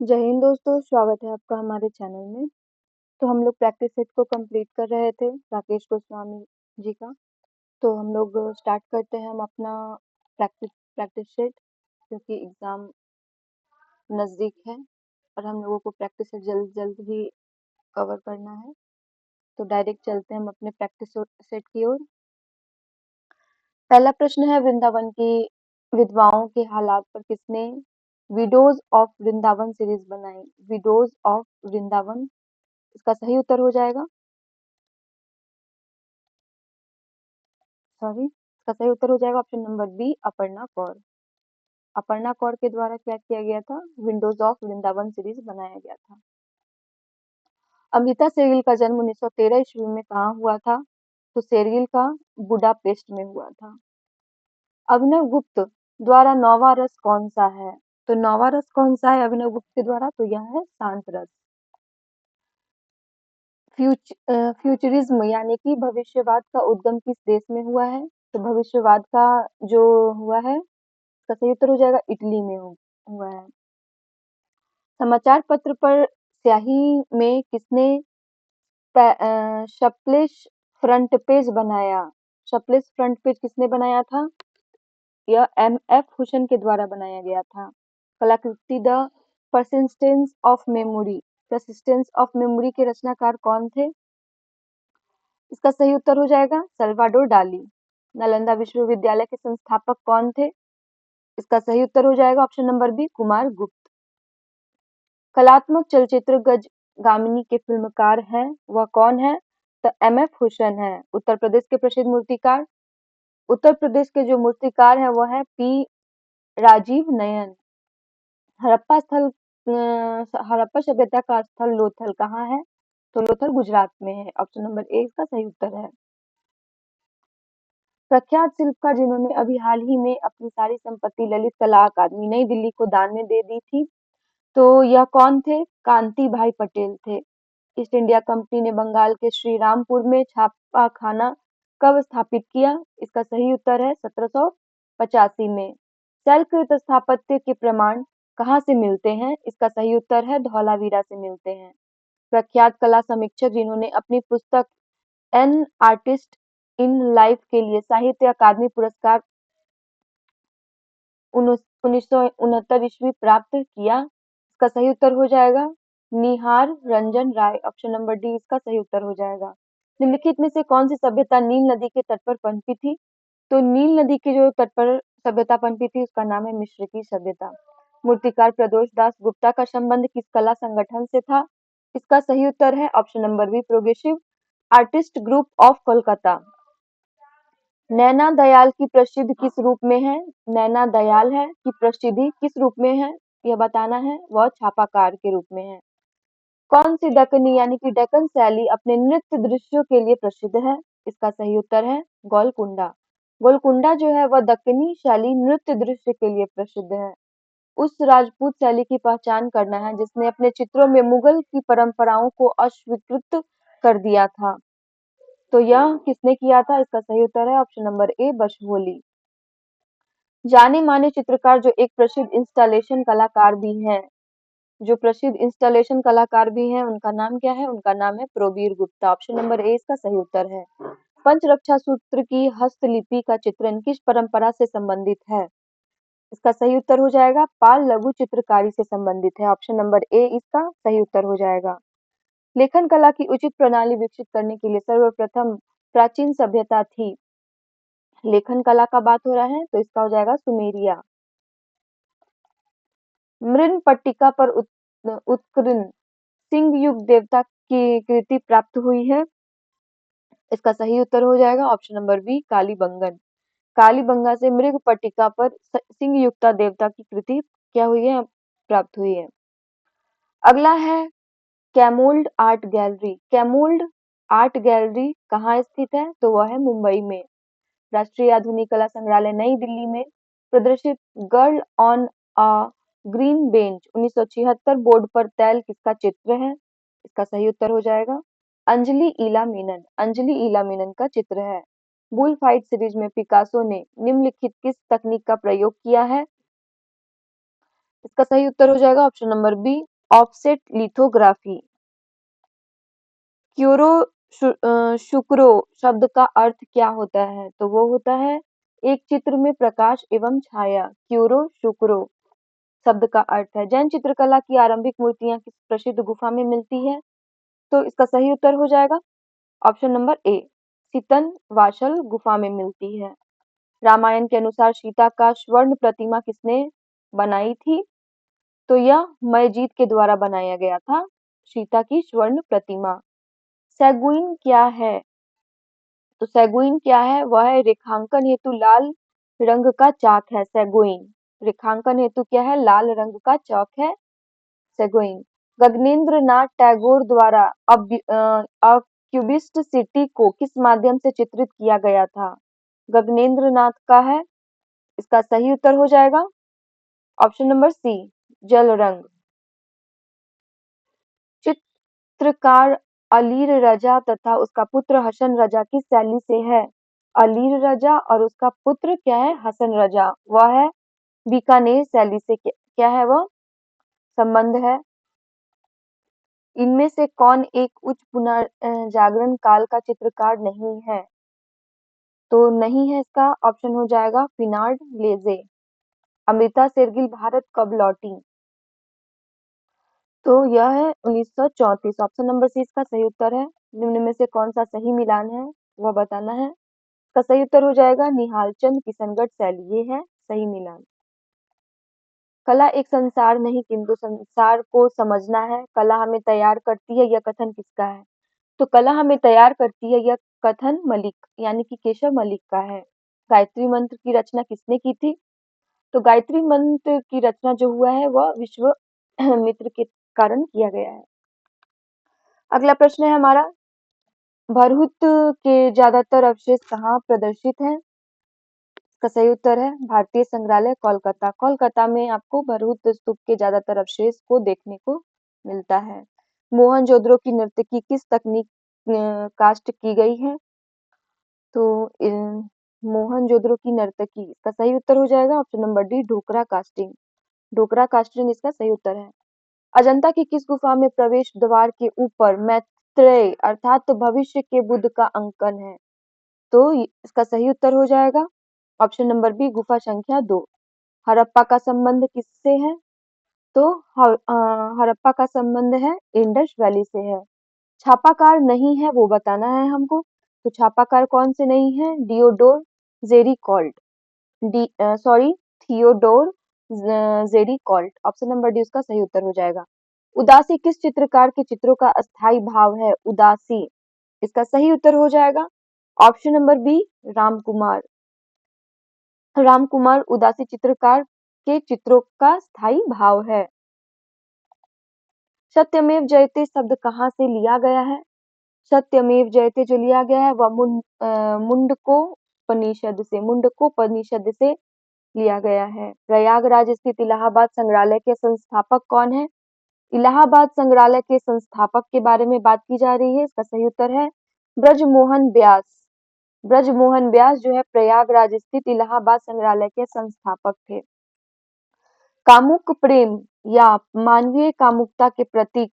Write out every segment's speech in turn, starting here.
जय हिंद दोस्तों, स्वागत है आपका हमारे चैनल में। तो हम लोग प्रैक्टिस सेट को कंप्लीट कर रहे थे राकेश गोस्वामी जी का। तो हम लोग स्टार्ट करते हैं हम अपना प्रैक्टिस प्रैक्टिस सेट, क्योंकि एग्ज़ाम नज़दीक है और हम लोगों को प्रैक्टिस सेट जल्द जल्द ही कवर करना है। तो डायरेक्ट चलते हैं हम अपने प्रैक्टिस सेट की ओर। पहला प्रश्न है, वृंदावन की विधवाओं के हालात पर किसने विडोज ऑफ वृंदावन सीरीज बनाई? विडोज ऑफ वृंदावन, इसका सही उत्तर हो जाएगा, इसका सही उत्तर हो जाएगा option number B, Aparna Kaur. Aparna Kaur के द्वारा क्या किया गया था? विंडोज ऑफ वृंदावन सीरीज बनाया गया था। अमृता शेरगिल का जन्म 1913 ईस्वी में कहाँ हुआ था? तो शेरगिल का बुडापेस्ट में हुआ था। अभिनव गुप्त द्वारा नौवा रस कौन सा है? तो नौवा रस कौन सा है अभिनव गुप्त के द्वारा? तो यह है शांत रस। फ्यूचरिज्म यानी कि भविष्यवाद का उद्गम किस देश में हुआ है? तो भविष्यवाद का जो हुआ है, इसका सही उत्तर हो जाएगा इटली में हुआ है। समाचार पत्र पर स्याही में किसने शप्लिश फ्रंट पेज बनाया? शप्लिश फ्रंट पेज किसने बनाया था? यह एम.एफ. हुसैन के द्वारा बनाया गया था। कलाकृति द परसिस्टेंस ऑफ मेमोरी के रचनाकार कौन थे? इसका सही उत्तर हो जाएगा सल्वाडोर डाली। नालंदा विश्वविद्यालय के संस्थापक कौन थे? इसका सही उत्तर हो जाएगा ऑप्शन नंबर बी, कुमार गुप्त। कलात्मक चलचित्र गजगामिनी के फिल्मकार हैं, वह कौन है? तो एम.एफ. हुसैन है। उत्तर प्रदेश के प्रसिद्ध मूर्तिकार, उत्तर प्रदेश के जो मूर्तिकार हैं वह है पी राजीव नयन। हड़प्पा सभ्यता का स्थल लोथल कहाँ है? तो लोथल गुजरात में है। ऑप्शन नंबर ए इसका सही उत्तर है। प्रख्यात शिल्पकार जिन्होंने अभी हाल ही में अपनी सारी संपत्ति ललित कला अकादमी नई दिल्ली को दान में दे दी थी, तो यह कौन थे? कांति भाई पटेल थे। ईस्ट इंडिया कंपनी ने बंगाल के श्रीरामपुर में छापा खाना कब स्थापित किया? इसका सही उत्तर है 1785 में। शैलकृत स्थापत्य के प्रमाण कहाँ से मिलते हैं? इसका सही उत्तर है धौलावीरा से मिलते हैं। प्रख्यात कला समीक्षक जिन्होंने अपनी पुस्तक एन आर्टिस्ट इन लाइफ के लिए साहित्य अकादमी पुरस्कार 1969 ईस्वी प्राप्त किया, इसका सही उत्तर हो जाएगा निहार रंजन राय। ऑप्शन नंबर डी इसका सही उत्तर हो जाएगा। निम्नलिखित में से कौन सी सभ्यता नील नदी के तट पर पनपी थी? तो नील नदी के जो तट पर सभ्यता पनपी थी उसका नाम है मिस्र की सभ्यता। मूर्तिकार प्रदोष दास गुप्ता का संबंध किस कला संगठन से था? इसका सही उत्तर है option number B, progressive artist group of Kolkata. Naina Dayal की प्रसिद्धि किस रूप में है? नैना दयाल है की प्रसिद्धि किस रूप में है यह बताना है, वह छापाकार के रूप में है। कौन सी दक्कनी यानी कि डेक्कन शैली अपने नृत्य दृश्यों के लिए प्रसिद्ध है? इसका सही उत्तर है गोलकुंडा। गोलकुंडा जो है वह दक्कनी शैली नृत्य दृश्य के लिए प्रसिद्ध है। उस राजपूत शैली की पहचान करना है जिसने अपने चित्रों में मुगल की परंपराओं को अस्वीकृत कर दिया था, तो यह किसने किया था? इसका सही उत्तर है ऑप्शन नंबर ए, बशहोली। जाने माने चित्रकार जो एक प्रसिद्ध इंस्टॉलेशन कलाकार भी हैं, उनका नाम क्या है? उनका नाम है प्रोबीर गुप्ता। ऑप्शन नंबर ए इसका सही उत्तर है। पंचरक्षा सूत्र की हस्तलिपि का चित्रण किस परंपरा से संबंधित है? इसका सही उत्तर हो जाएगा पाल लघु चित्रकारी से संबंधित है। ऑप्शन नंबर ए इसका सही उत्तर हो जाएगा। लेखन कला की उचित प्रणाली विकसित करने के लिए सर्वप्रथम प्राचीन सभ्यता थी। लेखन कला का बात हो रहा है तो इसका हो जाएगा सुमेरिया। मृन पट्टिका पर उत्कीर्ण सिंह युग देवता की कृति प्राप्त हुई है, इसका सही उत्तर हो जाएगा option number B, Kalibangan. Kalibanga से मृग पट्टिका पर सिंह युक्ता देवता की कृति क्या हुई है? प्राप्त हुई है। अगला है कैमोल्ड आर्ट गैलरी। कैमोल्ड आर्ट गैलरी कहाँ स्थित है? तो वह है मुंबई में। राष्ट्रीय आधुनिक कला संग्रहालय नई दिल्ली में प्रदर्शित girl on a green bench 1976 board पर तैल किसका चित्र है? इसका सही उत्तर हो जाएगा अंजलि ईला मेनन। अंजलि ईला मेनन का चित्र है। बुल फाइट सीरीज में पिकासो ने निम्नलिखित किस तकनीक का प्रयोग किया है? इसका सही उत्तर हो जाएगा option number B, offset lithography. क्यूरो शुक्रो शब्द का अर्थ क्या होता है? तो वो होता है एक चित्र में प्रकाश एवं छाया। क्यूरो शुक्रो शब्द का अर्थ है। जैन चित्रकला की आरंभिक मूर्तियां किस प्रसिद्ध गुफा में मिलती है? तो इसका सही उत्तर हो जाएगा ऑप्शन नंबर ए, सितन वाशल गुफा में मिलती है। रामायण के अनुसार सीता का स्वर्ण प्रतिमा किसने बनाई थी? तो यह मयजीत के द्वारा बनाया गया था सीता की स्वर्ण प्रतिमा। सैगुइन क्या है? तो सैगुइन क्या है? वह है रेखांकन हेतु लाल रंग का चाक है सैगुइन। रेखांकन हेतु क्या है? लाल रंग का चौक है सैगुइन। गगनेंद्र नाथ टैगोर द्वारा अ क्यूबिस्ट सिटी को किस माध्यम से चित्रित किया गया था? गगनेंद्र नाथ का है। इसका सही उत्तर हो जाएगा ऑप्शन नंबर सी, जल रंग। चित्रकार अलीर रजा तथा उसका पुत्र हसन रजा किस शैली से है? अलीर रजा और उसका पुत्र क्या है? हसन रजा। वह है बीकानेर शैली से। क्या है वह संबंध है? इनमें से कौन एक उच्च पुनर्जागरण काल का चित्रकार नहीं है? तो नहीं है, इसका ऑप्शन हो जाएगा फिनार्ड लेजे। अमृता शेरगिल भारत कब लौटी? तो यह है 1934। ऑप्शन नंबर सी इसका सही उत्तर है। निम्न में से कौन सा सही मिलान है वह बताना है। इसका सही उत्तर हो जाएगा निहालचंद किशनगढ़ शैली। ये है सही मिलान। कला एक संसार नहीं किंतु संसार को समझना है। कला हमें तैयार करती है, यह कथन किसका है? तो कला हमें तैयार करती है, यह कथन मलिक यानी कि केशव मलिक का है। गायत्री मंत्र की रचना किसने की थी? तो गायत्री मंत्र की रचना जो हुआ है वह विश्व मित्र के कारण किया गया है। अगला प्रश्न है हमारा, भरहुत के ज्यादातर अवशेष कहाँ प्रदर्शित हैं? इसका सही उत्तर है भारतीय संग्रहालय कोलकाता। कोलकाता में आपको भरहुत स्तूप के ज्यादातर अवशेष को देखने को मिलता है। मोहनजोदड़ो की नर्तकी किस तकनीक कास्ट की गई है? तो मोहनजोदड़ो की नर्तकी, इसका सही उत्तर हो जाएगा option number D, Dhokra casting. Dhokra casting इसका सही उत्तर है। अजंता की किस गुफा में प्रवेश द्वार के ऊपर मैत्रेय अर्थात भविष्य के बुद्ध का अंकन है? तो इसका सही उत्तर हो जाएगा ऑप्शन नंबर बी, गुफा संख्या 2। हड़प्पा का संबंध किससे है? तो हड़प्पा का संबंध है इंडस वैली से है। छापाकार नहीं है वो बताना है हमको। तो छापाकार कौन से नहीं है? डियोडोर जेरिकॉल्ट, थियोडोर जेरिकॉल्ट। ऑप्शन नंबर डी उसका सही उत्तर हो जाएगा। उदासी किस चित्रकार के चित्रों का अस्थाई भाव है? उदासी, इसका सही उत्तर हो जाएगा option number B, Ramkumar. Ramkumar उदासी चित्रकार के चित्रों का स्थायी भाव है। सत्यमेव जयते शब्द कहाँ से लिया गया है? सत्यमेव जयते जो लिया गया है वह मुंडकोपनिषद से लिया गया है। प्रयागराज स्थित इलाहाबाद संग्रहालय के संस्थापक कौन है? इलाहाबाद संग्रहालय के संस्थापक के बारे में बात की जा रही है। इसका सही उत्तर है ब्रजमोहन व्यास। ब्रजमोहन व्यास जो है प्रयागराज स्थित इलाहाबाद संग्रहालय के संस्थापक थे। कामुक प्रेम या मानवीय कामुकता के प्रतीक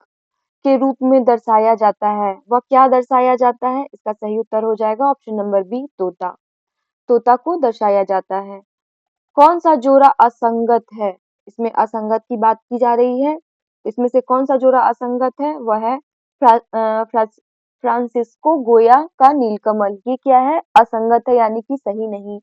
के रूप में दर्शाया जाता है, वह क्या दर्शाया जाता है? इसका सही उत्तर हो जाएगा ऑप्शन नंबर बी, तोता। तोता को दर्शाया जाता है। कौन सा जोड़ा असंगत है? इसमें असंगत की बात की जा रही है। इसमें से कौन सा जोड़ा असंगत है? वह है फ्रांसिस्को गोया का नीलकमल। ये क्या है? असंगत है यानी कि सही नहीं।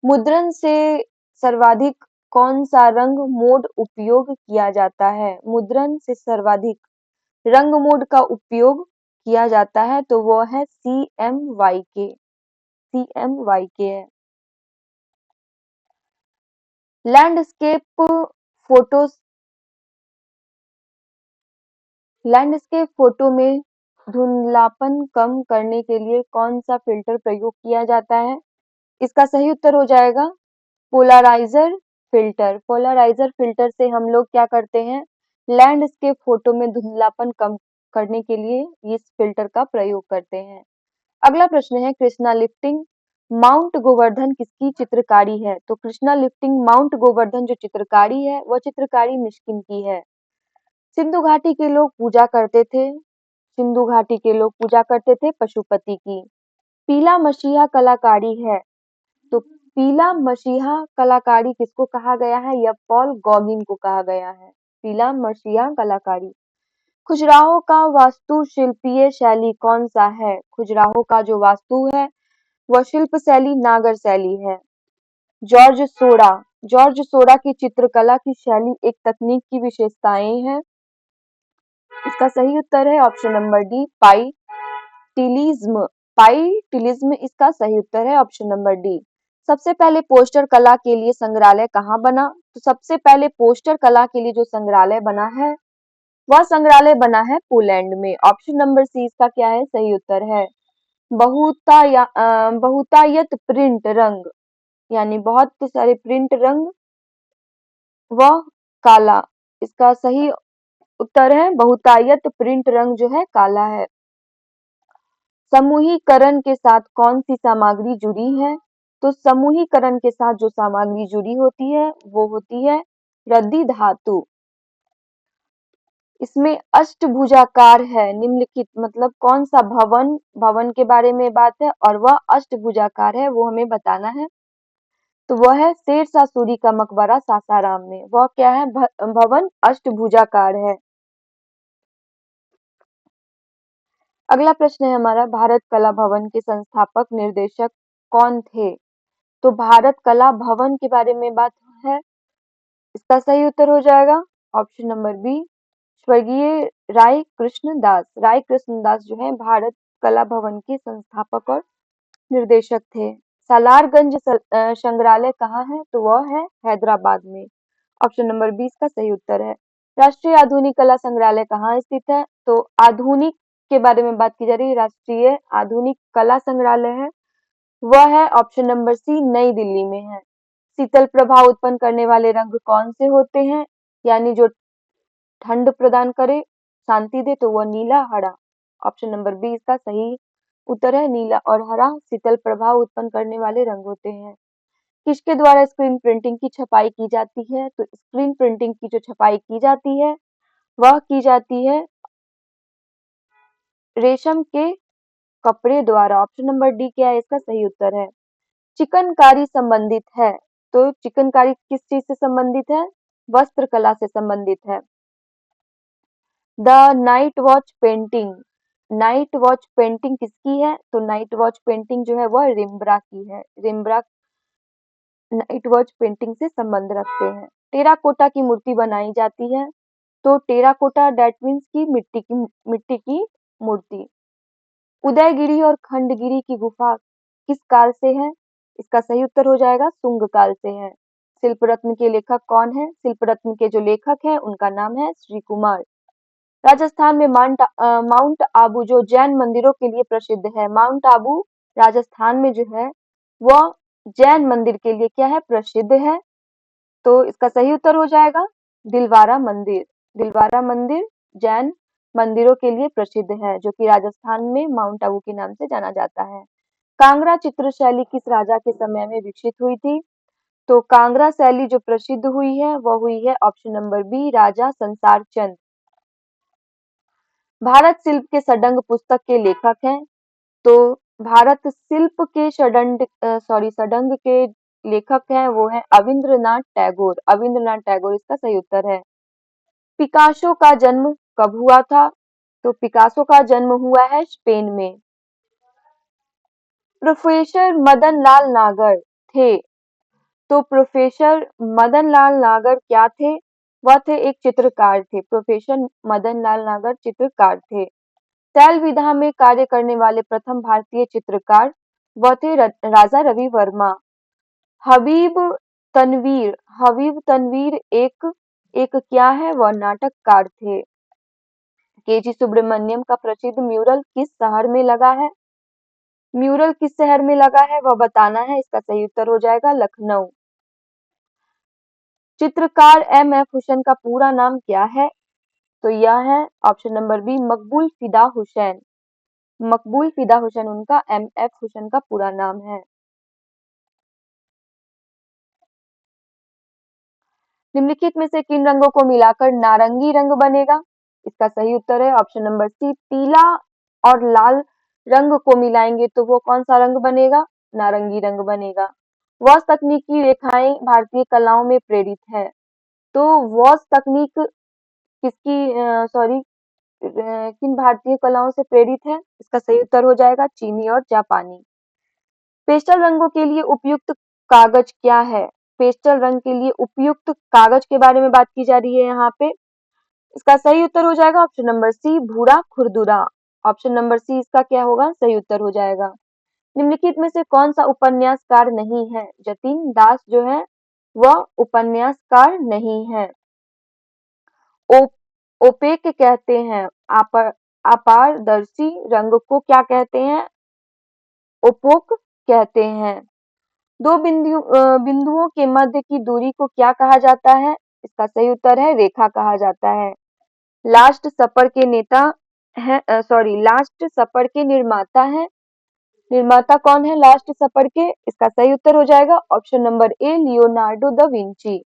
मुद्रण से सर्वाधिक कौन सा रंग मोड उपयोग किया जाता है? मुद्रण से सर्वाधिक रंग मोड का उपयोग किया जाता है तो वो है CMYK। CMYK है। लैंडस्केप फोटो लैंडस्केप फोटो में धुंधलापन कम करने के लिए कौन सा फिल्टर प्रयोग किया जाता है? इसका सही उत्तर हो जाएगा पोलराइजर फिल्टर। पोलराइजर फिल्टर से हम लोग क्या करते हैं? लैंडस्केप फोटो में धुंधलापन कम करने के लिए इस फिल्टर का प्रयोग करते हैं। अगला प्रश्न है, कृष्णा लिफ्टिंग माउंट गोवर्धन किसकी चित्रकारी है? तो कृष्णा लिफ्टिंग माउंट गोवर्धन जो चित्रकारी है वह चित्रकारी मिष्किन की है। सिंधु घाटी के लोग पूजा करते थे सिंधु घाटी के लोग पूजा करते थे पशुपति की। पीला मसीहा कलाकारी है, तो पीला मसीहा कलाकारी किसको कहा गया है? यह पॉल गॉगिन को कहा गया है, पीला मसीहा कलाकारी। खजुराहो का वास्तुशिल्पीय शैली कौन सा है? खजुराहो का जो वास्तु है वह शिल्प शैली नागर शैली है। जॉर्ज सोडा जॉर्ज सोडा की चित्रकला की शैली एक तकनीक की विशेषताएं हैं। इसका सही उत्तर है ऑप्शन नंबर डी पाईटिलिज्म। पाईटिलिज्म इसका सही उत्तर है ऑप्शन नंबर डी। सबसे पहले पोस्टर कला के लिए संग्रहालय कहाँ बना? तो सबसे पहले पोस्टर कला के लिए जो संग्रहालय बना है वह संग्रहालय बना है पोलैंड में। ऑप्शन नंबर सी इसका क्या है? सही उत्तर है बहुतायत प्रिंट रंग, यानी बहुत सारे प्रिंट रंग व काला। इसका सही उत्तर है बहुतायत प्रिंट रंग जो है काला है। समूहीकरण के साथ कौन सी सामग्री जुड़ी है? तो समूहीकरण के साथ जो सामग्री जुड़ी होती है वो होती है रद्दी धातु। इसमें अष्टभुजाकार है। निम्नलिखित मतलब कौन सा भवन के बारे में बात है और वह अष्टभुजाकार है वो हमें बताना है। तो वह है शेरशाह सूरी का मकबरा सासाराम में। वह क्या है? भवन अष्टभुजाकार है। अगला प्रश्न है हमारा, भारत कला भवन के संस्थापक निर्देशक कौन थे? तो भारत कला भवन के बारे में बात है। इसका सही उत्तर हो जाएगा ऑप्शन नंबर बी स्वर्गीय राय कृष्ण दास जो है भारत कला भवन के संस्थापक और निर्देशक थे। सालारगंज संग्रहालय कहाँ है? तो वह है हैदराबाद में। ऑप्शन नंबर 20 का सही उत्तर है। राष्ट्रीय आधुनिक कला संग्रहालय कहाँ स्थित है? तो आधुनिक के बारे में बात की जा रही है। राष्ट्रीय आधुनिक कला संग्रहालय है वह है ऑप्शन नंबर सी नई दिल्ली में है। शीतल प्रभाव उत्पन्न करने वाले रंग कौन से होते हैं? यानी जो ठंड प्रदान करे, शांति दे, तो वह नीला हरा। ऑप्शन नंबर बी इसका सही उत्तर है। नीला और हरा शीतल प्रभाव उत्पन्न करने वाले रंग होते हैं। किसके द्वारा स्क्रीन प्रिंटिंग की छपाई की जाती है? तो स्क्रीन प्रिंटिंग की जो छपाई की जाती है वह की जाती है रेशम के कपड़े द्वारा। ऑप्शन नंबर डी क्या है? इसका सही उत्तर है। चिकनकारी संबंधित है, तो चिकनकारी किस चीज से संबंधित है? वस्त्र कला से संबंधित है। द नाइट वॉच पेंटिंग किसकी है? तो नाइट वॉच पेंटिंग जो है वह रिम्ब्रा की है। रिम्ब्रा नाइट वॉच पेंटिंग से संबंध रखते हैं। टेराकोटा की मूर्ति बनाई जाती है, तो टेराकोटा दैट मीन्स की मिट्टी की मूर्ति। उदयगिरी और खंडगिरी की गुफा किस काल से है? इसका सही उत्तर हो जाएगा शुंग काल से है। शिल्प रत्न के लेखक कौन है? शिल्प रत्न के जो लेखक हैं उनका नाम है श्री कुमार। राजस्थान में माउंट आबू जो जैन मंदिरों के लिए प्रसिद्ध है। माउंट आबू राजस्थान में जो है वह जैन मंदिर के लिए क्या है? प्रसिद्ध है। तो इसका सही उत्तर हो जाएगा दिलवारा मंदिर। दिलवारा मंदिर जैन मंदिरों के लिए प्रसिद्ध है जो कि राजस्थान में माउंट आबू के नाम से जाना जाता है। कांगड़ा चित्र शैली किस राजा के समय में विकसित हुई थी? तो कांगड़ा शैली जो प्रसिद्ध हुई है वह हुई है ऑप्शन नंबर बी राजा संसार चंद। भारत शिल्प के षडंग पुस्तक के लेखक हैं, तो भारत शिल्प के षडंग के लेखक हैं वो है अविंद्रनाथ टैगोर। अविंद्रनाथ टैगोर इसका सही उत्तर है। पिकासो का जन्म कब हुआ था? तो पिकासो का जन्म हुआ है स्पेन में। प्रोफेसर मदन लाल नागर थे, तो प्रोफेसर मदन लाल नागर क्या थे? वह थे एक चित्रकार थे। प्रोफेसर मदन लाल नागर चित्रकार थे। शैल विधा में कार्य करने वाले प्रथम भारतीय चित्रकार वह थे राजा रवि वर्मा। हबीब हबीब तनवीर एक क्या है? वह नाटककार थे। केजी सुब्रमण्यम का प्रसिद्ध म्यूरल किस शहर में लगा है? म्यूरल किस शहर में लगा है वह बताना है। इसका सही उत्तर हो जाएगा लखनऊ। चित्रकार एम एफ हुसैन का पूरा नाम क्या है? तो यह है ऑप्शन नंबर बी मकबूल फिदा हुसैन। मकबूल फिदा हुसैन उनका एम एफ हुसैन का पूरा नाम है। निम्नलिखित में से किन रंगों को मिलाकर नारंगी रंग बनेगा? इसका सही उत्तर है ऑप्शन नंबर सी, पीला और लाल रंग को मिलाएंगे तो वो कौन सा रंग बनेगा? नारंगी रंग बनेगा। वॉश तकनीकी रेखाएं भारतीय कलाओं में प्रेरित है। तो वॉश तकनीक किसकी सॉरी किन भारतीय कलाओं से प्रेरित है? इसका सही उत्तर हो जाएगा चीनी और जापानी। पेस्टल रंगों के लिए उपयुक्त कागज क्या है? पेस्टल रंग के लिए उपयुक्त कागज के बारे में बात की जा रही है यहाँ पे। इसका सही उत्तर हो जाएगा ऑप्शन नंबर सी, भूरा खुरदुरा। ऑप्शन नंबर सी इसका क्या होगा? सही उत्तर हो जाएगा। निम्नलिखित में से कौन सा उपन्यासकार नहीं है? जतिन दास जो है वह उपन्यासकार नहीं है। ओपेक कहते हैं। अपारदर्शी रंग को क्या कहते हैं? ओपोक कहते हैं। दो बिंदुओं के मध्य की दूरी को क्या कहा जाता है? इसका सही उत्तर है रेखा कहा जाता है। लास्ट सपर के नेता है लास्ट सपर के निर्माता है। निर्माता कौन है लास्ट सपर के? इसका सही उत्तर हो जाएगा option number A, Leonardo da Vinci.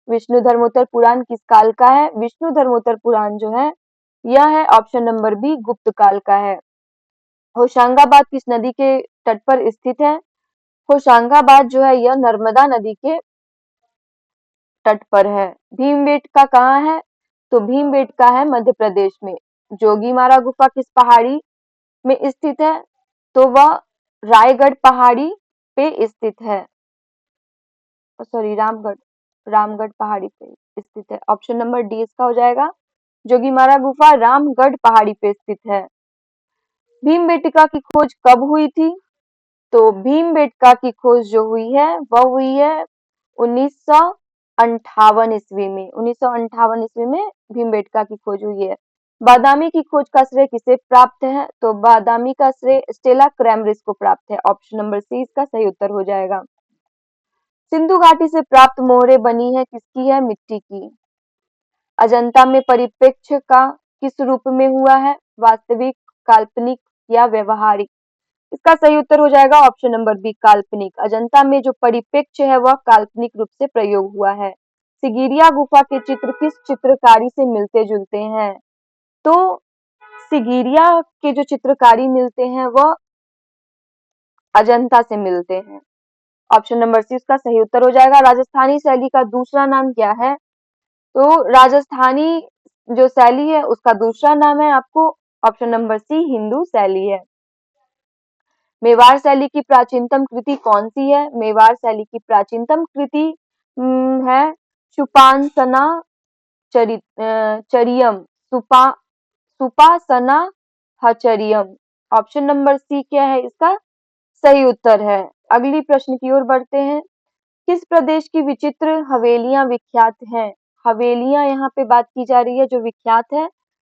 Vishnu Dharmottara Purana किस काल का है? विष्णु धर्मोत्तर पुराण जो है यह है ऑप्शन नंबर बी, गुप्त काल का है। होशंगाबाद किस नदी के तट पर स्थित है? होशंगाबाद जो है यह नर्मदा नदी के तट पर है। भीमबेटका कहाँ है? तो भीमबेटका है मध्य प्रदेश में। जोगीमारा गुफा किस पहाड़ी में स्थित है? तो वह रायगढ़ पहाड़ी पे स्थित है। सॉरी रामगढ़ रामगढ़ पहाड़ी पे स्थित है। ऑप्शन नंबर डी इसका हो जाएगा। जोगीमारा गुफा रामगढ़ पहाड़ी पे स्थित है। भीमबेटका की खोज कब हुई थी? तो भीमबेटका की खोज जो हुई है वह हुई है 1958 ईस्वी में। 1958 ईस्वी में भीमबेटका की खोज हुई है। बादामी की खोज का श्रेय किसे प्राप्त है? तो बादामी का श्रेय स्टेला क्रैमरिस को प्राप्त है। ऑप्शन नंबर सी इसका सही उत्तर हो जाएगा। सिंधु घाटी से प्राप्त मोहरें बनी है किसकी है? मिट्टी की। अजंता में परिप्रेक्ष्य का किस रूप में हुआ है? वास्तविक, काल्पनिक या व्यवहारिक? इसका सही उत्तर हो जाएगा ऑप्शन नंबर बी, काल्पनिक। अजंता में जो परिप्रेक्ष्य है वह काल्पनिक रूप से प्रयोग हुआ है। सिगिरिया गुफा के चित्र किस चित्रकारी से मिलते जुलते हैं? तो सिगिरिया के जो चित्रकारी मिलते हैं वह अजंता से मिलते हैं। ऑप्शन नंबर सी इसका सही उत्तर हो जाएगा। राजस्थानी शैली का दूसरा नाम क्या है? तो राजस्थानी जो शैली है उसका दूसरा नाम है आपको ऑप्शन नंबर सी, हिंदू शैली है। मेवाड़ शैली की प्राचीनतम कृति कौन सी है? मेवाड़ शैली की प्राचीनतम कृति है सुपासना चरियम। सुपासना हचरियम। ऑप्शन नंबर सी क्या है इसका सही उत्तर है। अगली प्रश्न की ओर बढ़ते हैं। किस प्रदेश की विचित्र हवेलियां विख्यात हैं? हवेलियां यहाँ पे बात की जा रही है जो विख्यात है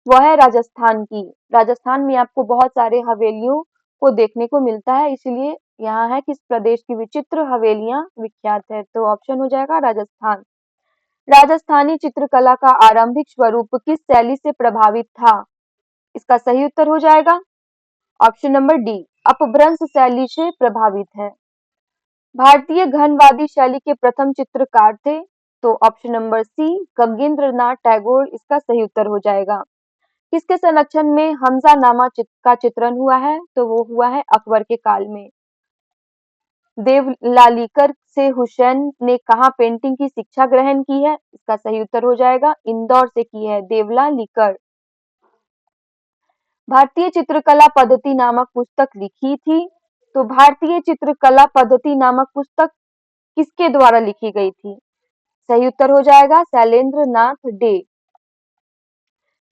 वह है राजस्थान की। राजस्थान में आपको बहुत सारे हवेलियों को देखने को मिलता है, इसलिए यहाँ है किस प्रदेश की विचित्र हवेलियां विख्यात है? तो ऑप्शन हो जाएगा राजस्थान। राजस्थानी चित्रकला का आरंभिक स्वरूप किस शैली से प्रभावित था? इसका सही उत्तर हो जाएगा ऑप्शन नंबर डी, अपभ्रंश शैली से प्रभावित है। भारतीय घनवादी शैली के प्रथम चित्रकार थे? तो ऑप्शन नंबर सी, गगनेंद्र नाथ टैगोर इसका सही उत्तर हो जाएगा। किसके संरक्षण में हमजानामा का चित्रण हुआ है? तो वो हुआ है अकबर के काल में। देवलालीकर से हुसैन ने कहाँ पेंटिंग की शिक्षा ग्रहण की है? इसका सही उत्तर हो जाएगा इंदौर से की है देवलालीकर। भारतीय चित्रकला पद्धति नामक पुस्तक लिखी थी? तो भारतीय चित्रकला पद्धति नामक पुस्तक किसके द्वारा लिखी गई थी? सही उत्तर हो जाएगा शैलेंद्र नाथ डे।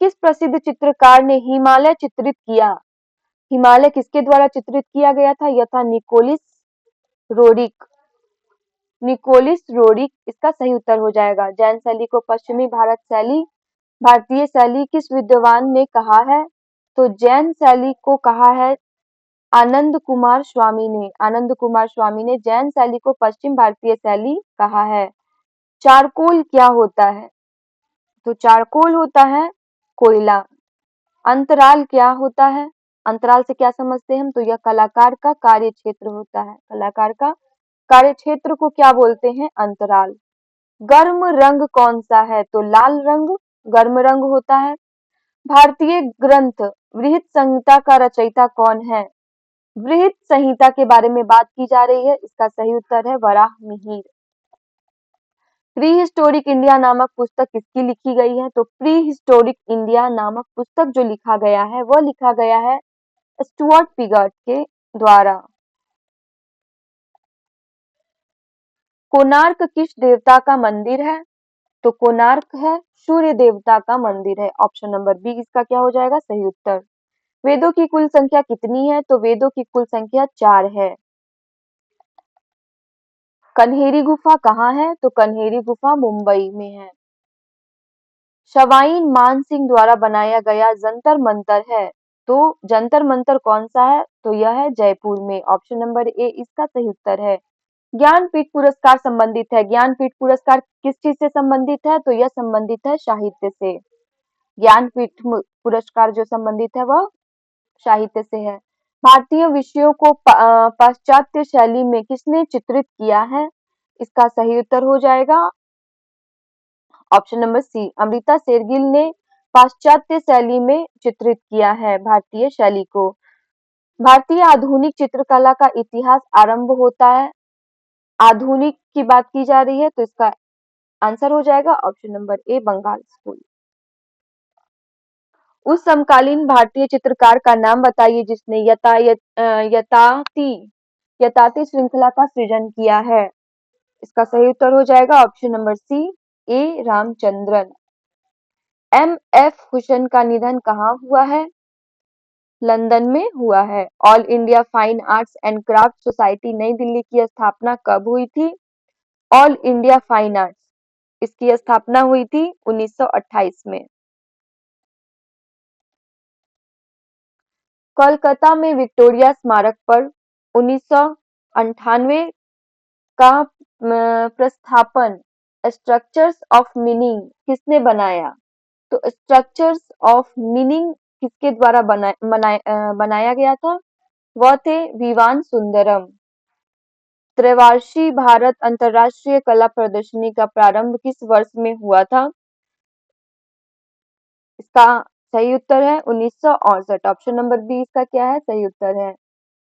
किस प्रसिद्ध चित्रकार ने हिमालय चित्रित किया? हिमालय किसके द्वारा चित्रित किया गया था? यह था निकोलिस रोरिक। निकोलिस रोरिक इसका सही उत्तर हो जाएगा। जैन शैली को पश्चिमी भारत शैली, भारतीय शैली किस विद्वान ने कहा है? तो जैन शैली को कहा है आनंद कुमार स्वामी ने। आनंद कुमार स्वामी ने जैन शैली को पश्चिम भारतीय शैली कहा है। चारकोल क्या होता है? तो चारकोल होता है कोयला। अंतराल क्या होता है? अंतराल से क्या समझते हैं हम? तो यह कलाकार का कार्य क्षेत्र होता है। कलाकार का कार्य क्षेत्र को क्या बोलते हैं? अंतराल। गर्म रंग कौन सा है? तो लाल रंग गर्म रंग होता है। भारतीय ग्रंथ बृहत संहिता का रचयिता कौन है? बृहत संहिता के बारे में बात की जा रही है, इसका सही उत्तर है Varaha Mihir. Pre historic India नामक पुस्तक किसकी लिखी गई है? तो प्री हिस्टोरिक इंडिया नामक पुस्तक जो लिखा गया है वह लिखा गया है स्टुअर्ट पिगॉट के द्वारा। कोणार्क किस देवता का मंदिर है? तो कोणार्क है सूर्य देवता का मंदिर है। ऑप्शन नंबर बी इसका क्या हो जाएगा सही उत्तर। वेदों की कुल संख्या कितनी है? तो वेदों की कुल संख्या 4 है। कन्हेरी गुफा कहाँ है? तो कन्हेरी गुफा मुंबई में है। शवाइन मानसिंह द्वारा बनाया गया जंतर मंतर है, तो जंतर मंतर कौन सा है? तो यह है जयपुर में। ऑप्शन नंबर ए इसका सही उत्तर है। ज्ञानपीठ पुरस्कार संबंधित है। ज्ञानपीठ पुरस्कार किस चीज से संबंधित है? तो यह संबंधित है साहित्य से। ज्ञानपीठ पुरस्कार जो संबंधित है वह साहित्य से है। भारतीय विषयों को पाश्चात्य शैली में किसने चित्रित किया है? इसका सही उत्तर हो जाएगा option number C, Amrita Shergil ने पाश्चात्य शैली में चित्रित किया है भारतीय शैली को। भारतीय आधुनिक चित्रकला का इतिहास आरंभ होता है। आधुनिक की बात की जा रही है तो इसका आंसर हो जाएगा option number A Bengal school. उस समकालीन भारतीय चित्रकार का नाम बताइए जिसने यताति श्रृंखला का सृजन किया है। इसका सही उत्तर हो जाएगा ऑप्शन नंबर सी ए रामचंद्रन। एम एफ हुसैन का निधन कहाँ हुआ है? लंदन में हुआ है। All India fine arts and craft society नई दिल्ली की स्थापना कब हुई थी? ऑल इंडिया फाइन आर्ट्स इसकी स्थापना हुई थी 1928 में। कोलकाता में विक्टोरिया स्मारक पर 1998 का प्रस्थापन स्ट्रक्चर्स ऑफ मीनिंग किसने बनाया? तो स्ट्रक्चर्स ऑफ मीनिंग किसके द्वारा बनाया गया था? वह थे विवान सुंदरम। त्रैवार्षिक भारत अंतरराष्ट्रीय कला प्रदर्शनी का प्रारंभ किस वर्ष में हुआ था? इसका सही उत्तर है 1968। ऑप्शन नंबर बी इसका क्या है सही उत्तर है।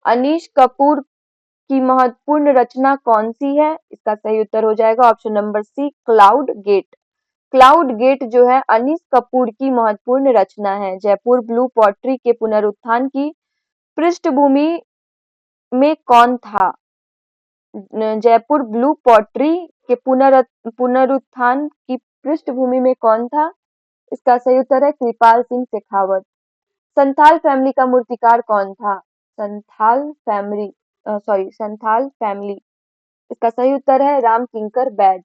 अनीश कपूर की महत्वपूर्ण रचना कौन सी है? इसका सही उत्तर हो जाएगा option number C cloud gate. Cloud gate जो है अनीश कपूर की महत्वपूर्ण रचना है। जयपुर ब्लू पॉटरी के पुनरुत्थान की पृष्ठभूमि में कौन था? जयपुर ब्लू पॉटरी के पुनरुत्थान की पृष्ठभूमि में कौन था? इसका सही उत्तर है कृपाल सिंह शेखावत। संथाल फैमिली का मूर्तिकार कौन था? संथाल फैमिली इसका सही उत्तर है राम किंकर बैज।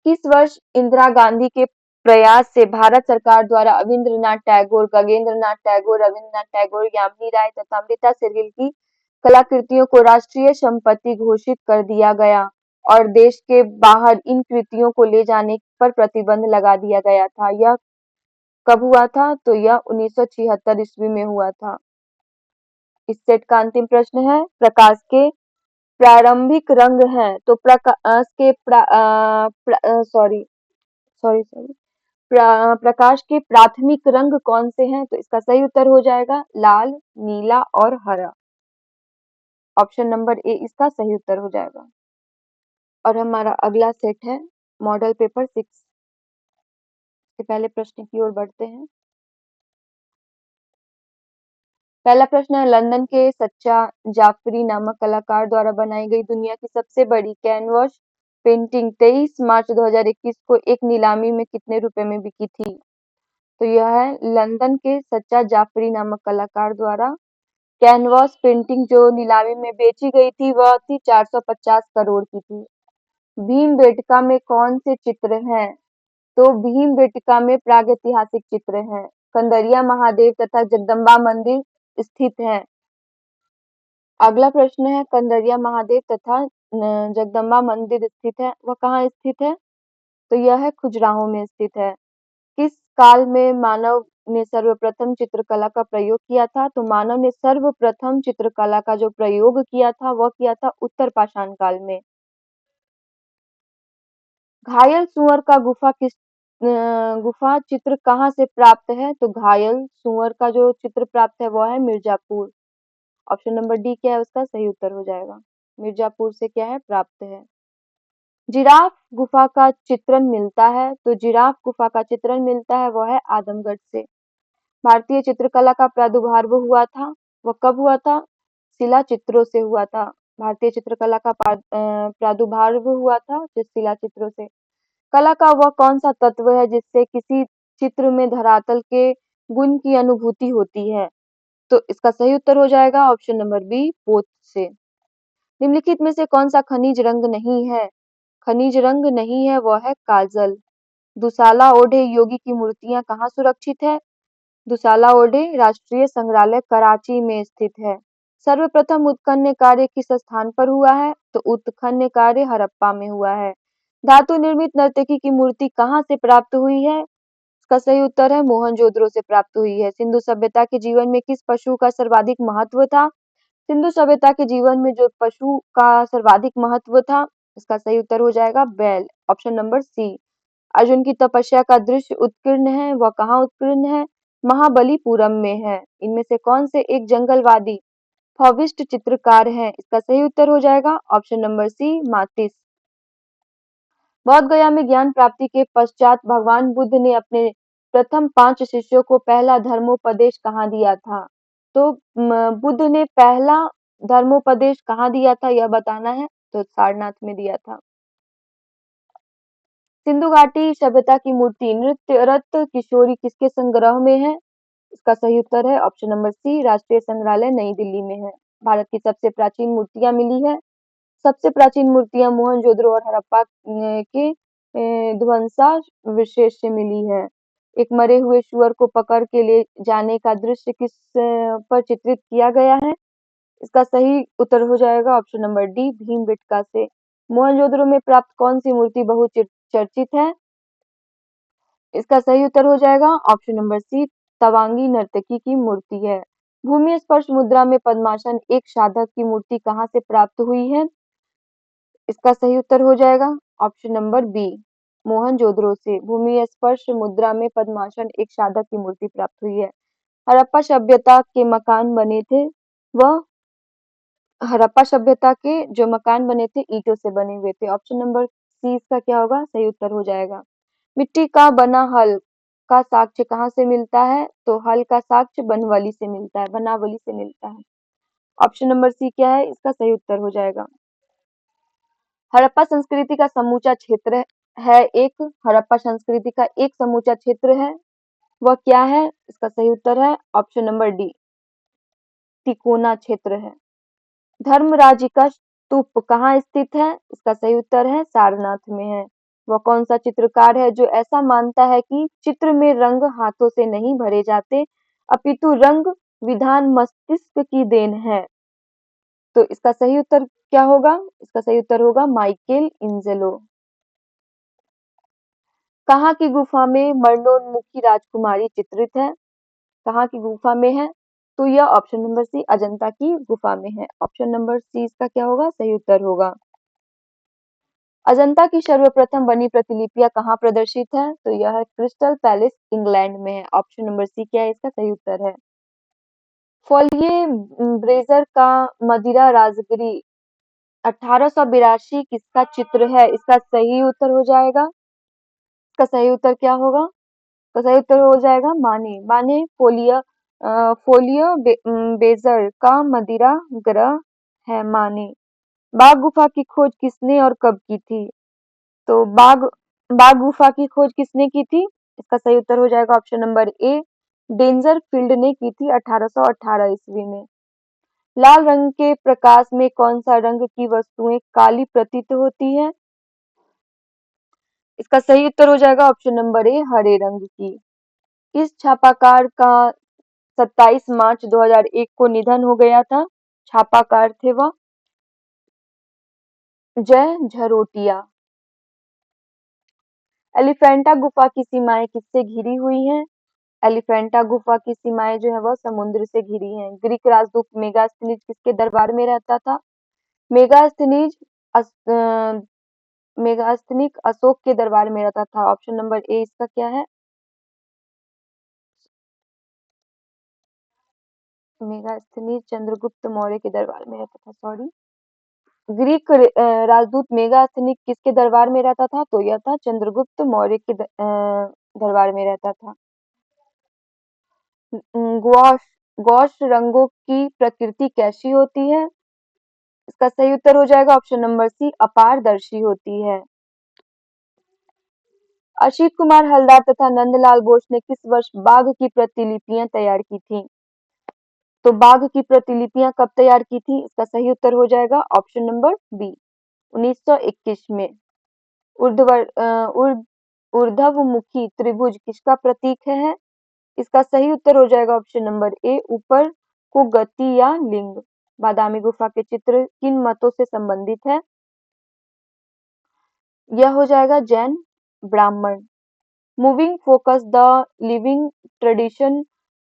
किस वर्ष इंदिरा गांधी के प्रयास से भारत सरकार द्वारा अविंद्रनाथ टैगोर, गगनेंद्रनाथ टैगोर, रविंद्रनाथ टैगोर, यामिनी राय तथा अमृता शेरगिल की कलाकृतियों को राष्ट्रीय संपत्ति घोषित कर दिया गया और देश के बाहर इन कृतियों को ले जाने पर प्रतिबंध लगा दिया गया था? यह कब हुआ था? तो यह 1976 ईस्वी में हुआ था। इस सेट का अंतिम प्रश्न है प्रकाश के प्रारंभिक रंग हैं तो प्रकाश के सॉरी सॉरी सॉरी प्रकाश के प्राथमिक रंग कौन से हैं? तो इसका सही उत्तर हो जाएगा लाल, नीला और हरा। ऑप्शन नंबर ए इसका सही उत्तर हो जाएगा। और हमारा अगला सेट है मॉडल पेपर 6 के पहले प्रश्न की ओर बढ़ते हैं। पहला प्रश्न है लंदन के सच्चा जाफरी नामक कलाकार द्वारा बनाई गई दुनिया की सबसे बड़ी कैनवस पेंटिंग 23 मार्च 2021 को एक नीलामी में कितने रुपए में बिकी थी? तो यह है लंदन के सच्चा जाफरी नामक कलाकार द्वारा कैनवास पेंटिंग जो नीलामी में बेची गई थी वह थी 450 करोड़ की थी। भीमबेटका में कौन से चित्र हैं? तो भीमबेटका में प्रागैतिहासिक चित्र हैं। कंदरिया महादेव तथा जगदम्बा मंदिर स्थित है। अगला प्रश्न है कंदरिया महादेव तथा जगदम्बा मंदिर स्थित है वह कहाँ स्थित है? तो यह है खजुराहो में स्थित है। किस काल में मानव ने सर्वप्रथम चित्रकला का प्रयोग किया था? तो मानव ने सर्वप्रथम चित्रकला का जो प्रयोग किया था वह किया था उत्तर पाषाण काल में। घायल सुअर का गुफा चित्र कहाँ से प्राप्त है? तो घायल सुअर का जो चित्र प्राप्त है वह है मिर्जापुर। ऑप्शन नंबर डी क्या है उसका सही उत्तर हो जाएगा। मिर्जापुर से क्या है प्राप्त है। जिराफ गुफा का चित्रण मिलता है? तो जिराफ गुफा का चित्रण मिलता है वह है आदमगढ़ से। भारतीय चित्रकला का प्रादुर्भाव हुआ था वह कब हुआ था? शिला चित्रों से हुआ था। भारतीय चित्रकला का प्रादुर्भाव हुआ था जिस शिला चित्रों से। कला का वह कौन सा तत्व है जिससे किसी चित्र में धरातल के गुण की अनुभूति होती है? तो इसका सही उत्तर हो जाएगा ऑप्शन नंबर बी पोत से। निम्नलिखित में से कौन सा खनिज रंग नहीं है? खनिज रंग नहीं है वह है काजल। दुसाला ओढ़े योगी की मूर्तियां कहाँ सुरक्षित है? दुसाला ओढ़े राष्ट्रीय संग्रहालय कराची में स्थित है। सर्वप्रथम उत्खनन कार्य किस स्थान पर हुआ है? तो उत्खनन कार्य हड़प्पा में हुआ है। धातु निर्मित नर्तकी की मूर्ति कहाँ से प्राप्त हुई है? इसका सही उत्तर है मोहनजोदड़ो से प्राप्त हुई है। सिंधु सभ्यता के जीवन में किस पशु का सर्वाधिक महत्व था? सिंधु सभ्यता के जीवन में जो पशु का सर्वाधिक महत्व था इसका सही उत्तर हो जाएगा बैल। ऑप्शन नंबर सी। अर्जुन की तपस्या का दृश्य उत्कीर्ण है वह कहाँ उत्कीर्ण है? महाबलीपुरम में है। इनमें से कौन से एक जंगलवादी फॉविस्ट चित्रकार है? इसका सही उत्तर हो जाएगा ऑप्शन नंबर सी मातिस। बौद्ध गया में ज्ञान प्राप्ति के पश्चात भगवान बुद्ध ने अपने प्रथम 5 शिष्यों को पहला धर्मोपदेश कहाँ दिया था? तो बुद्ध ने पहला धर्मोपदेश कहाँ दिया था यह बताना है। तो सारनाथ में दिया था। सिंधु घाटी सभ्यता की मूर्ति नृत्य रत किशोरी किसके संग्रह में है? इसका सही उत्तर है ऑप्शन नंबर सी राष्ट्रीय संग्रहालय नई दिल्ली में है। भारत की सबसे प्राचीन मूर्तियां मिली है। सबसे प्राचीन मूर्तियां मोहनजोदड़ो और हड़प्पा के ध्वंसावशेष से मिली है। एक मरे हुए सुअर को पकड़ के ले जाने का दृश्य किस पर चित्रित किया गया है? इसका सही उत्तर हो जाएगा ऑप्शन नंबर डी भीमबेटका से। मोहनजोदड़ो में प्राप्त कौन सी मूर्ति बहुचर्चित है? इसका सही उत्तर हो जाएगा ऑप्शन नंबर सी तवांगी नर्तकी की मूर्ति है। भूमि स्पर्श मुद्रा में पद्मासन एक साधक की मूर्ति कहाँ से प्राप्त हुई है? इसका सही उत्तर हो जाएगा ऑप्शन नंबर बी मोहनजोदड़ो से। भूमि स्पर्श मुद्रा में पद्मासन एक साधक की मूर्ति प्राप्त हुई है। हड़प्पा सभ्यता के मकान बने थे वह हड़प्पा सभ्यता के जो मकान बने थे ईंटों से बने हुए थे। ऑप्शन नंबर सी इसका क्या होगा सही उत्तर हो जाएगा। मिट्टी का बना हल का साक्ष्य कहाँ से मिलता है? तो हल का साक्ष्य बनवली से मिलता है बनावली से मिलता है। ऑप्शन नंबर सी क्या है इसका सही उत्तर हो जाएगा। हड़प्पा संस्कृति का समूचा क्षेत्र है एक हड़प्पा संस्कृति का एक समूचा क्षेत्र है वह क्या है? इसका सही उत्तर है ऑप्शन नंबर डी तिकोना क्षेत्र है। धर्मराज का स्तूप कहाँ स्थित है? इसका सही उत्तर है सारनाथ में है। वह कौन सा चित्रकार है जो ऐसा मानता है कि चित्र में रंग हाथों से नहीं भरे जाते अपितु रंग विधान मस्तिष्क की देन है? तो इसका सही उत्तर क्या होगा? इसका सही उत्तर होगा माइकेल इंजेलो। कहाँ की गुफा में मरणोन्मुखी राजकुमारी चित्रित है? कहाँ की गुफा में है? तो यह ऑप्शन नंबर सी अजंता की गुफा में है। ऑप्शन नंबर सी इसका क्या होगा सही उत्तर होगा। अजंता की सर्वप्रथम बनी प्रतिलिपियां कहाँ प्रदर्शित है? तो यह क्रिस्टल पैलेस इंग्लैंड में है। ऑप्शन नंबर सी क्या है इसका सही उत्तर है। फोलिये ब्रेजर का मदिरा राजगिरी 1882 किसका चित्र है? इसका सही उत्तर हो जाएगा। इसका सही उत्तर क्या होगा? तो सही उत्तर हो जाएगा माने माने बेजर का मदिरा ग्रह है माने। बाघ गुफा की खोज किसने और कब की थी? तो बाघ गुफा की खोज किसने की थी? इसका सही उत्तर हो जाएगा ऑप्शन नंबर ए डेंजर फील्ड ने की थी 1818 ईस्वी में। लाल रंग के प्रकाश में कौन सा रंग की वस्तुएं काली प्रतीत होती है? इसका सही उत्तर हो जाएगा ऑप्शन नंबर ए हरे रंग की। किस छापाकार का 27 मार्च 2001 को निधन हो गया था? छापाकार थे वह जय झरोटिया। एलिफेंटा गुफा की सीमाएं किससे घिरी हुई हैं? एलिफेंटा गुफा की सीमाएं जो है वह समुद्र से घिरी हैं। ग्रीक राजदूत मेगास्थनीज किसके दरबार में रहता था? मेगास्थनीज अस- अ, मेगास्थनीज अशोक के दरबार में रहता था। ऑप्शन नंबर ए इसका क्या है? मेगास्थनीज चंद्रगुप्त मौर्य के दरबार में रहता था, सॉरी। ग्रीक राजदूत मेगास्थनीज किसके दरबार में रहता था? तो यह था चंद्रगुप्त मौर्य के दरबार में रहता था। गौश गौश रंगों की प्रकृति कैसी होती है? इसका सही उत्तर हो जाएगा ऑप्शन नंबर सी, अपारदर्शी होती है। असित कुमार हलदर तथा नंदलाल बोस ने किस वर्ष बाघ की प्रतिलिपियां तैयार की थीं? तो बाघ की प्रतिलिपियां कब तैयार की थी? इसका सही उत्तर हो जाएगा ऑप्शन नंबर बी, 1921 में। ऊर्ध्वर ऊर्ध्वमुखी त्रिभुज किसका प्रतीक है? इसका सही उत्तर हो जाएगा ऑप्शन नंबर ए, ऊपर को गति या लिंग। बादामी गुफा के चित्र किन मतों से संबंधित है? यह हो जाएगा जैन ब्राह्मण। Moving focus the living tradition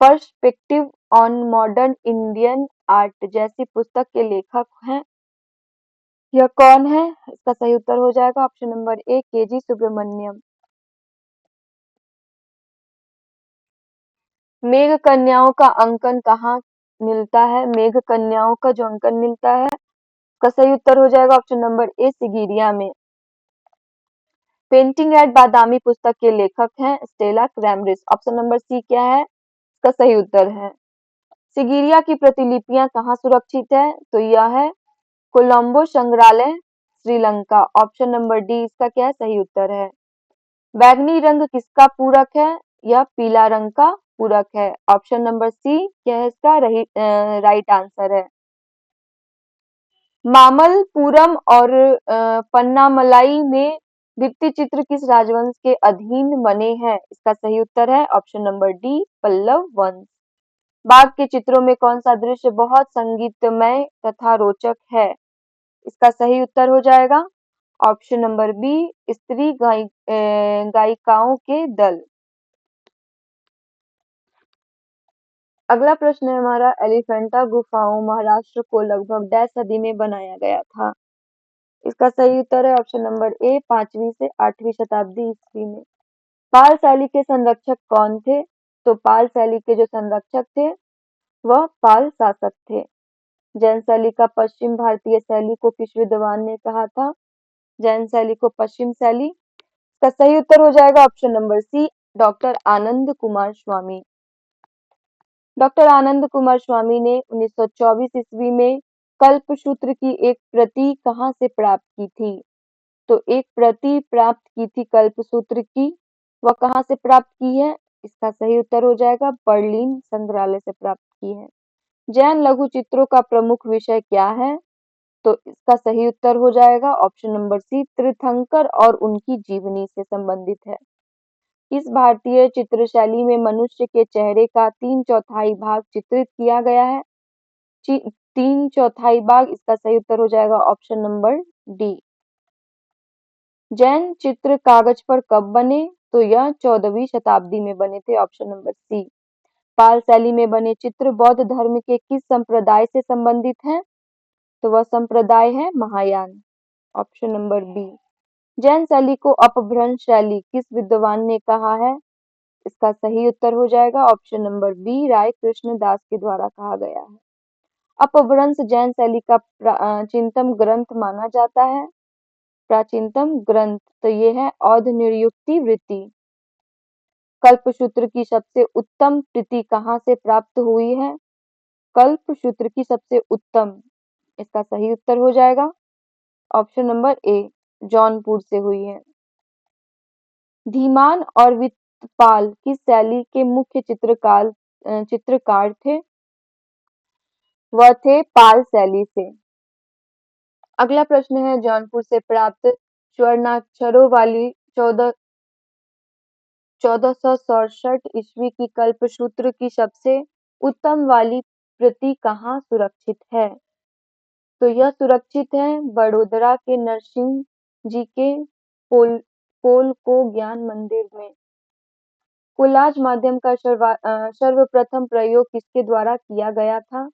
perspective on modern Indian art जैसी पुस्तक के लेखक हैं। यह कौन है? इसका सही उत्तर हो जाएगा option number A, K G Subramanyan. मेघ कन्याओं का अंकन कहाँ मिलता है? मेघ कन्याओं का जो अंकन मिलता है, इसका सही उत्तर हो जाएगा ऑप्शन नंबर ए, सिगिरिया में। पेंटिंग एट बादामी पुस्तक के लेखक हैं स्टेला क्रैमरिस। ऑप्शन नंबर सी क्या है? इसका सही उत्तर है। सिगिरिया की प्रतिलिपियां कहाँ सुरक्षित है? तो यह है कोलंबो संग्रहालय, श्रीलंका। ऑप्शन नंबर डी इसका क्या है? सही उत्तर है। बैगनी रंग किसका पूरक है? यह पीला रंग का पूरक है। ऑप्शन नंबर सी क्या है? इसका राइट आंसर है। मामल्लपुरम और पन्नामलाई में भित्ति चित्र किस राजवंश के अधीन बने हैं? इसका सही उत्तर है ऑप्शन नंबर डी, पल्लव वंश। बाघ के चित्रों में कौन सा दृश्य बहुत संगीतमय तथा रोचक है? इसका सही उत्तर हो जाएगा ऑप्शन नंबर बी, स्त्री गायिकाओं के दल। अगला प्रश्न है हमारा, एलिफेंटा गुफाओं महाराष्ट्र को लगभग डैश सदी में बनाया गया था? इसका सही उत्तर है ऑप्शन नंबर ए, 5वीं से 8वीं शताब्दी ईस्वी में। पाल शैली के संरक्षक कौन थे? तो पाल शैली के जो संरक्षक थे वह पाल शासक थे। जैन शैली का पश्चिम भारतीय शैली को किस विद्वान ने कहा था? जैन शैली को पश्चिम शैली। इसका सही उत्तर हो जाएगा ऑप्शन नंबर सी, डॉक्टर आनंद कुमार स्वामी। डॉक्टर आनंद कुमार स्वामी ने 1924 ईस्वी में कल्पसूत्र की एक प्रति कहाँ से प्राप्त की थी? तो एक प्रति प्राप्त की थी कल्पसूत्र की, वह कहाँ से प्राप्त की है? इसका सही उत्तर हो जाएगा बर्लिन संग्रहालय से प्राप्त की है। जैन लघु चित्रों का प्रमुख विषय क्या है? तो इसका सही उत्तर हो जाएगा ऑप्शन नंबर सी, तीर्थंकर और उनकी जीवनी से संबंधित है। इस भारतीय चित्रशैली में मनुष्य के चेहरे का 3/4 भाग चित्रित किया गया है। 3/4 भाग, इसका सही उत्तर हो जाएगा ऑप्शन नंबर डी। जैन चित्र कागज पर कब बने? तो यह 14वीं शताब्दी में बने थे। ऑप्शन नंबर सी। पाल शैली में बने चित्र बौद्ध धर्म के किस संप्रदाय से संबंधित हैं? तो वह संप्रदाय है Mahayana. Option number B. Jain शैली को अपभ्रंश शैली किस विद्वान ने कहा है? इसका सही उत्तर हो जाएगा ऑप्शन नंबर बी, राय कृष्ण दास के द्वारा कहा गया है। अपभ्रंश जैन शैली का प्राचीनतम ग्रंथ माना जाता है। प्राचीनतम ग्रंथ तो ये है औध निर्युक्ति वृत्ति। कल्पसूत्र की सबसे उत्तम कृति कहाँ से प्राप्त हुई है? कल्पसूत्र की सबसे उत्तम, इसका सही उत्तर हो जाएगा ऑप्शन नंबर ए, जौनपुर से हुई है। धीमान और वित्तपाल किस शैली के मुख्य चित्रकार थे? वह थे पाल शैली से। अगला प्रश्न है, जौनपुर से प्राप्त स्वर्णाक्षरों वाली 1467 ईस्वी की कल्पसूत्र की सबसे उत्तम वाली प्रति कहाँ सुरक्षित है? तो यह सुरक्षित है बड़ोदरा के नरसिंह जी के पोल पोल को ज्ञान मंदिर में। कोलाज माध्यम का सर्वप्रथम प्रयोग किसके द्वारा किया गया था?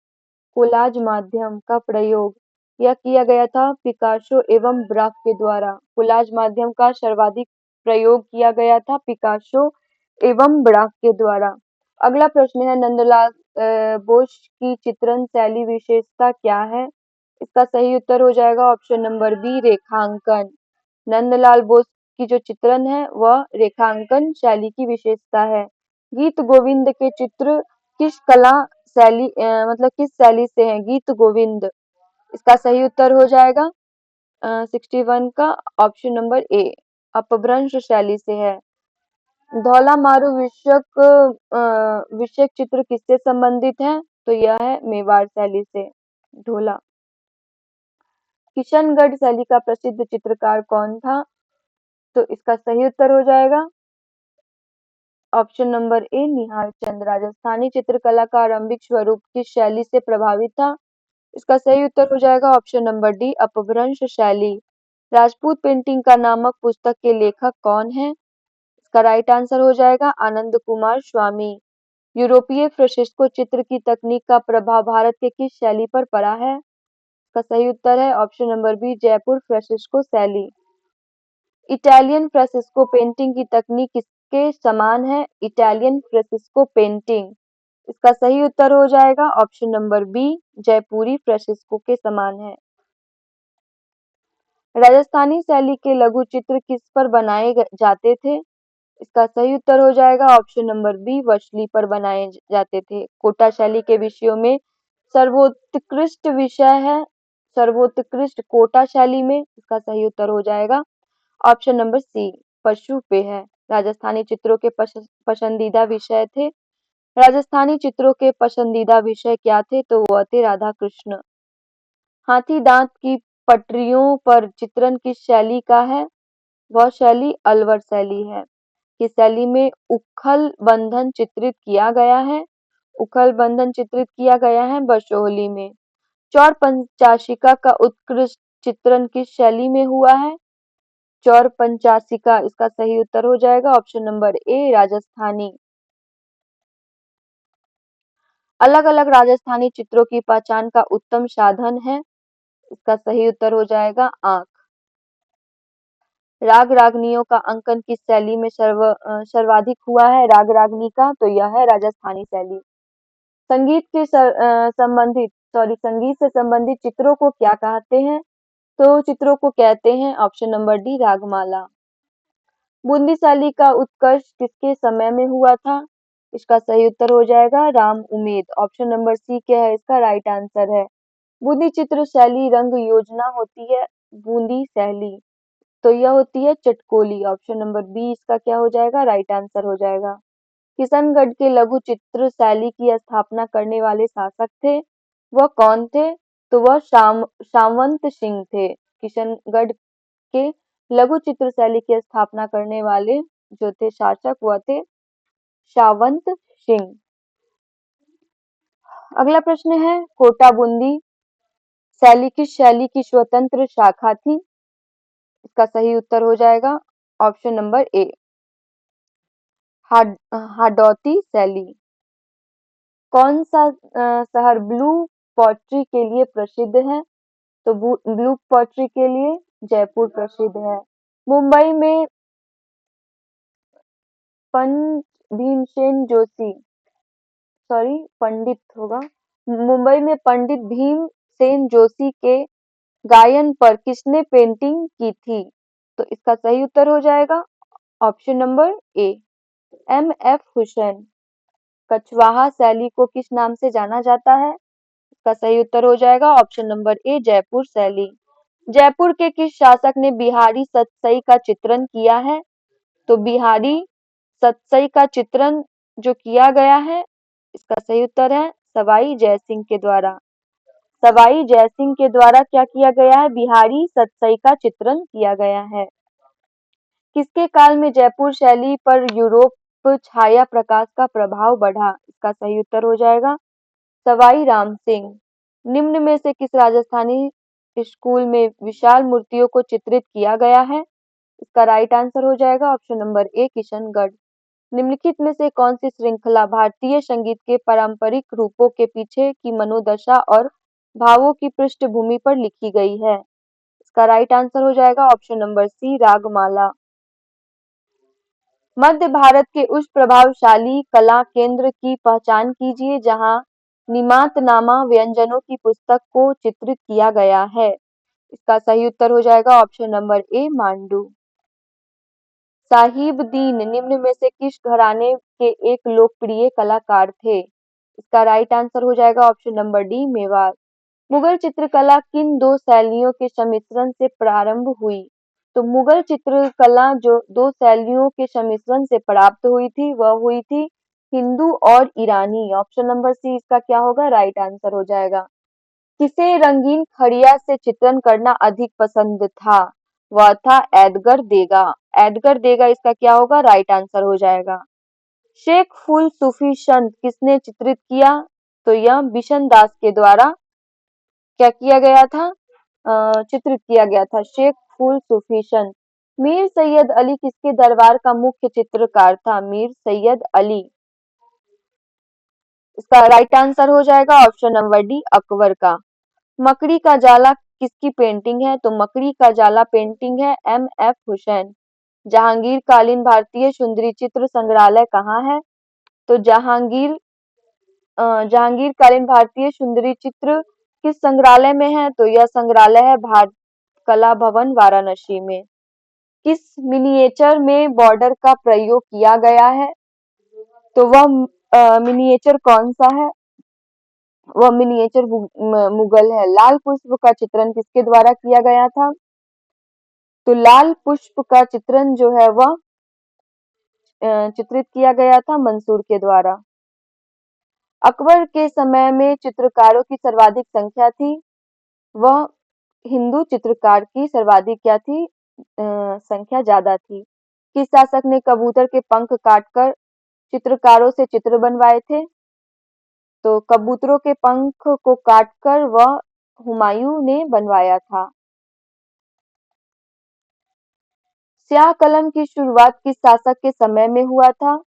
कोलाज माध्यम का प्रयोग यह किया गया था पिकासो एवं ब्राक के द्वारा। कोलाज माध्यम का सर्वाधिक प्रयोग किया गया था पिकासो एवं ब्राक के द्वारा। अगला प्रश्न है नंदलाल बोस की चित्रण शैली विशेषता क्या है? इसका सही उत्तर हो जाएगा ऑप्शन नंबर बी रेखांकन। नंदलाल बोस की जो चित्रण है वह रेखांकन शैली की विशेषता है। गीत गोविंद के चित्र किस कला शैली मतलब किस शैली से हैं? गीत गोविंद इसका सही उत्तर हो जाएगा 61 का ऑप्शन नंबर ए अपभ्रंश शैली से है। धौला मारू विषयक चित्र किससे संबंधित है? तो यह है मेवाड़ शैली से। ढोला। किशनगढ़ शैली का प्रसिद्ध चित्रकार कौन था? तो इसका सही उत्तर हो जाएगा ऑप्शन नंबर ए निहाल चंद। राजस्थानी चित्रकला का आरंभिक स्वरूप किस शैली से प्रभावित था? इसका सही उत्तर हो जाएगा ऑप्शन नंबर डी अपभ्रंश शैली। राजपूत पेंटिंग का नामक पुस्तक के लेखक कौन है? इसका राइट आंसर हो जाएगा आनंद कुमार स्वामी। यूरोपीय फ्रेस्को चित्र की तकनीक का प्रभाव भारत के किस शैली पर पड़ा है? इसका सही उत्तर है option number B Jaipur fresco शैली। इटालियन फ्रेस्को पेंटिंग की तकनीक किसके समान है? इटालियन फ्रेस्को पेंटिंग इसका सही उत्तर हो जाएगा ऑप्शन नंबर बी जयपुरी फ्रेस्को के समान है। राजस्थानी शैली के लघु चित्र किस पर बनाए जाते थे? इसका सही उत्तर हो जाएगा ऑप्शन नंबर बी वशली पर बनाए जाते थे। कोटा शैली के विषयों में सर्वोत्कृष्ट विषय है सर्वोत्कृष्ट कोटा शैली में इसका सही उत्तर हो जाएगा ऑप्शन नंबर सी पशु पे है। राजस्थानी चित्रों के पसंदीदा विषय थे। राजस्थानी चित्रों के पसंदीदा विषय क्या थे? तो वह थे राधा कृष्ण। हाथी दांत की पटरियों पर चित्रण किस शैली का है? वह शैली अलवर शैली है। किस शैली में उखल बंधन चित्रित किया गया है? उखल बंधन चित्रित किया गया है बसोहली में। चौर पंचाशिका का उत्कृष्ट चित्रण किस शैली में हुआ है? चौर पंचाशिका इसका सही उत्तर हो जाएगा ऑप्शन नंबर ए राजस्थानी। अलग अलग राजस्थानी चित्रों की पहचान का उत्तम साधन है। इसका सही उत्तर हो जाएगा आंख। राग रागनियों का अंकन किस शैली में सर्वाधिक हुआ है? राग रागनी का तो यह है राजस्थानी शैली। संगीत से संबंधित चित्रों को क्या कहते हैं? तो चित्रों को कहते हैं option number D Ragamala. Bundi शैली का उत्कर्ष किसके समय में हुआ था? इसका सही उत्तर हो जाएगा Ram Umed. Option number C क्या है इसका राइट आंसर है। बूंदी चित्र शैली रंग योजना होती है बूंदी शैली तो यह होती है चटकोली। ऑप्शन नंबर बी इसका क्या हो जाएगा राइट आंसर हो जाएगा। किशनगढ़ के लघु चित्र शैली की स्थापना करने वाले शासक थे वह कौन थे? तो वह सामंत सिंह थे। किशनगढ़ के लघु चित्र शैली की स्थापना करने वाले जो थे शासक वह थे सावंत सिंह। अगला प्रश्न है कोटा बूंदी शैली किस शैली की स्वतंत्र शाखा थी? इसका सही उत्तर हो जाएगा ऑप्शन नंबर ए हाडौती शैली। कौन सा शहर ब्लू पॉटरी के लिए प्रसिद्ध है? तो ब्लू पॉटरी के लिए जयपुर प्रसिद्ध है। मुंबई में भीमसेन जोशी पंडित होगा। मुंबई में पंडित भीमसेन जोशी के गायन पर किसने पेंटिंग की थी? तो इसका सही उत्तर हो जाएगा option number A M F Hussain. Kachhwaha शैली को किस नाम से जाना जाता है? इसका सही उत्तर हो जाएगा ऑप्शन नंबर ए जयपुर शैली। जयपुर के किस शासक ने बिहारी सतसई का चित्रण किया है? तो बिहारी सतसई का चित्रण जो किया गया है इसका सही उत्तर है सवाई जयसिंह के द्वारा। सवाई जयसिंह के द्वारा क्या किया गया है? बिहारी सतसई का चित्रण किया गया है। किसके काल में जयपुर शैली पर यूरोप छाया प्रकाश का प्रभाव बढ़ा? इसका सही उत्तर हो जाएगा सवाई राम सिंह। निम्न में से किस राजस्थानी स्कूल में विशाल मूर्तियों को चित्रित किया गया है? इसका राइट आंसर हो जाएगा ऑप्शन नंबर ए किशनगढ़। निम्नलिखित में से कौन सी श्रृंखला भारतीय संगीत के पारंपरिक रूपों के पीछे की मनोदशा और भावों की पृष्ठभूमि पर लिखी गई है? इसका राइट आंसर हो जाएगा ऑप्शन नंबर सी, रागमाला। मध्य भारत के उस प्रभावशाली कला केंद्र की पहचान कीजिए जहां निमातनामा व्यंजनों की पुस्तक को चित्रित किया गया है। इसका सही उत्तर हो जाएगा ऑप्शन नंबर ए, मांडू। साहिबदीन निम्न में से किस घराने के एक लोकप्रिय कलाकार थे? इसका राइट आंसर हो जाएगा option number D, Mewar. Mughal चित्रकला किन दो शैलियों के सम्मिश्रण से प्रारंभ हुई? तो मुगल चित्रकला जो दो शैलियों के सम्मिश्रण से प्राप्त हुई थी वह हुई थी हिंदू और ईरानी। ऑप्शन नंबर सी इसका क्या होगा? राइट आंसर हो जाएगा। किसे रंगीन खड़िया से चित्रण करना अधिक पसंद था? वह था एडगर देगा। एडगर देगा इसका क्या होगा? राइट आंसर हो जाएगा। शेख फुल सूफी संत किसने चित्रित किया? तो यह बिशन दास के द्वारा क्या किया गया था? चित्रित किया गया था, शेख फुल सूफी संत। मीर सैयद अली किसके दरबार का मुख्य चित्रकार था? मीर सैयद अली। इसका राइट आंसर हो जाएगा ऑप्शन नंबर डी, अकबर का। मकड़ी का जाला किसकी पेंटिंग है? तो मकड़ी का जाला पेंटिंग है एम एफ हुसैन। जहांगीर कालीन भारतीय सुंदरी चित्र संग्रहालय कहाँ है? तो जहांगीर कालीन भारतीय सुंदरी चित्र किस संग्रहालय में है? तो यह संग्रहालय है भारत कला भवन वाराणसी में। किस मिनिएचर में बॉर्डर का प्रयोग किया गया है? तो वह मिनिएचर कौन सा है? वह मिनिएचर मुगल है। लाल पुष्प का चित्रण किसके द्वारा किया गया था? तो लाल पुष्प का चित्रण जो है वह चित्रित किया गया था मंसूर के द्वारा। अकबर के समय में चित्रकारों की सर्वाधिक संख्या थी, वह हिंदू चित्रकार की सर्वाधिक क्या थी? संख्या ज्यादा थी। किस शासक ने कबूतर के पंख काटकर चित्रकारों से चित्र बनवाए थे? तो कबूतरों के पंख को काटकर वह हुमायूं ने बनवाया था। स्याह कलम की शुरुआत किस शासक के समय में हुआ था?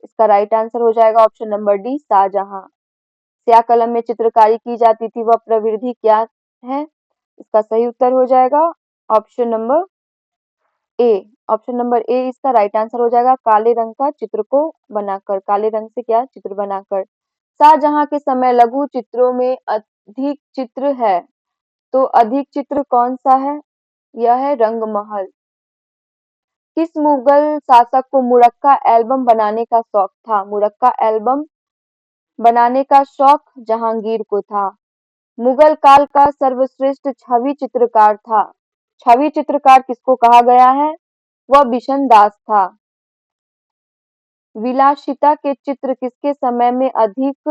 इसका राइट आंसर हो जाएगा ऑप्शन नंबर डी, शाहजहां। स्याह कलम में चित्रकारी की जाती थी वह प्रविधि क्या है? इसका सही उत्तर हो जाएगा ऑप्शन नंबर ए। ऑप्शन नंबर ए इसका राइट आंसर हो जाएगा, काले रंग का चित्र को बनाकर, काले रंग से क्या चित्र बनाकर। शाहजहां के समय लघु चित्रों में अधिक चित्र है, तो अधिक चित्र कौन सा है? यह है रंगमहल। किस मुगल शासक को मुरक्का एल्बम बनाने का शौक था? मुरक्का एल्बम बनाने का शौक जहांगीर को था। मुगल काल का सर्वश्रेष्ठ छवि चित्रकार था। छवि चित्रकार किसको कहा गया है? वह बिशन दास था। विलासिता के चित्र किसके समय में अधिक